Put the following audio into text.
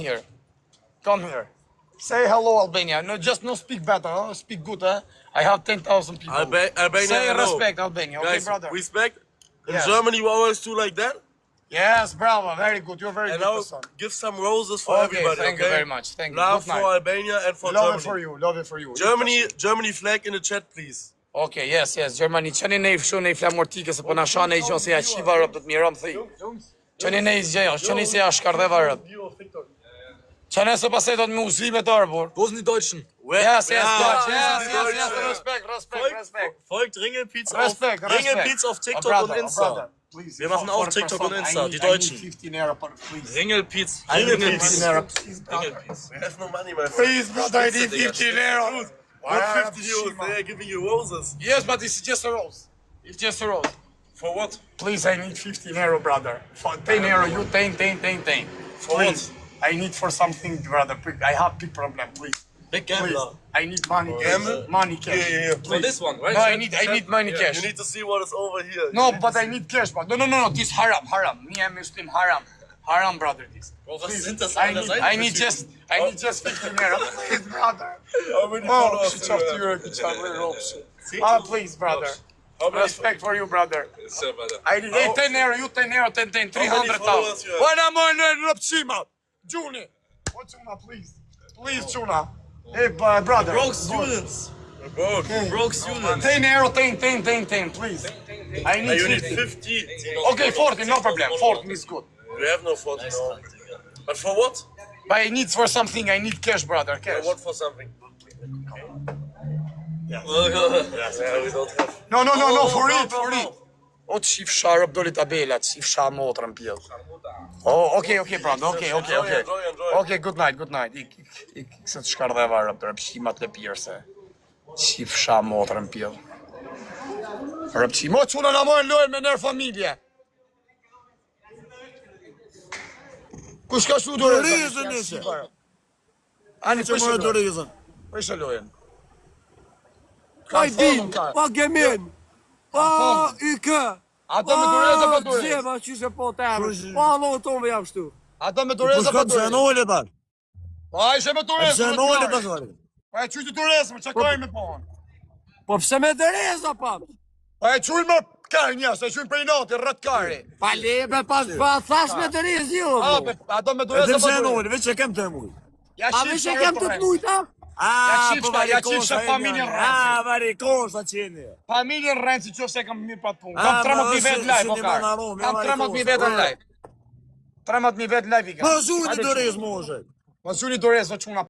here. Come here. Say hello, Albania. No, just no speak better, huh? Speak good, huh? I have 10,000 people. Albania, Say hello. respect, Albania. Okay, Guys, brother? respect. In Yes. Germany, we always do like that. Yes, bravo. Very good. You're very And good now person. give some roses for Okay, everybody. thank you very much. Thank you. Love Good night. for Albania and for Love Germany. it for you. Love it for you. Germany flag in the chat, please. Okay, yes, Germany. Qëni ne i fshu ne i flamortike se po na shane i gjon se ja qiva rëp do të mirëm thi. Qëni ne i zgjejo, qëni se ja shkardheva rëp. Qëni se pasaj do të më uzime të arbor. Wo sind die Deutschen? Yes, Deutsch. Yes, respect. Folgt Ringelpiez Respect. auf TikTok und Insta. Wir machen auch TikTok und Insta, die Deutschen. 15 euro, please. Ringelpiez. 15 euro. We have no money, my friend. Please, brother, I need 15 euro. What 50 euros? They are giving you roses. Yes, but it's just a rose. It's just a rose. For what? Please, I need 15 euro, brother. For 10 euro, you 10. For Please, what? I need for something, brother. I have big problem, please. Big Please, gambler. I need money. Gamble? Money cash. Yeah. For this one, right? No, I need money cash. You need to see what is over here. No, but I need cash, but no. This haram. Me and Muslim haram, brother. This. Bro, was sind das I alles? need just 15 euro, please, brother. How many Oh, followers shit, do you have? Please, brother. How many Respect for you, brother. So, brother. I need 10 euro, you 10 euro, 10, 300,000. followers you have? When I'm on the Rapsima, Juni. What Juna, please? Please, Juna. Hey, brother. Broke students. Broke. Broke students. 10 euro, 10, please. I Hey, you need need 50. 50. Okay, 40, no problem. 40 is good. We have no 40 now. But for what? But I need for something, I need cash, brother, For cash. what for something? Yeah. Yes, we don't have. No, for it. O të shif sharëp doli tabelat, shif sha motrën pjell. Oh, okay, brother, okay. Enjoy. Okay, good night. Ik se të shkardheva rëp të rëpshimat le pirse. Shif sha motrën pjell. Rëpshim, o quna na mojnë lojnë me nërë familje. Kush ka shu do Dorezën nëse. Ani, Që më dorezën. Prishe lojën. Kaj din, pa gemen. Pa yke. Ata me dorezë apo dorezë? Gjema që se po të emër. Pa allohë tonë me jam shtu. Ata me Po dorezë apo shkot se dorezë? nole tash. Pa ishe me dorezë. Se nole tash. Pa e qyti dorezë, më që kajnë me pohën. Po pse me doreza pa? Pa e qujnë me kajnë njës, e qujnë prej nati, rrët kari. Pa lebe, pa thash me dorezë jo. Ata me E dorezë të apo se dorezë? nole, veç e kem të muj. Ja A veç e kem të të mujt, a? Ja qifsha familjen Renci. Varikosa qeni. Familjen Renci që se kam mirë pat punë. Kam 13.000 vetë live, o karë. Kam 13.000 vetë live. 13.000 vetë live i kam. Po zuni dorezë moshe. Ma zuni dorezë, o quna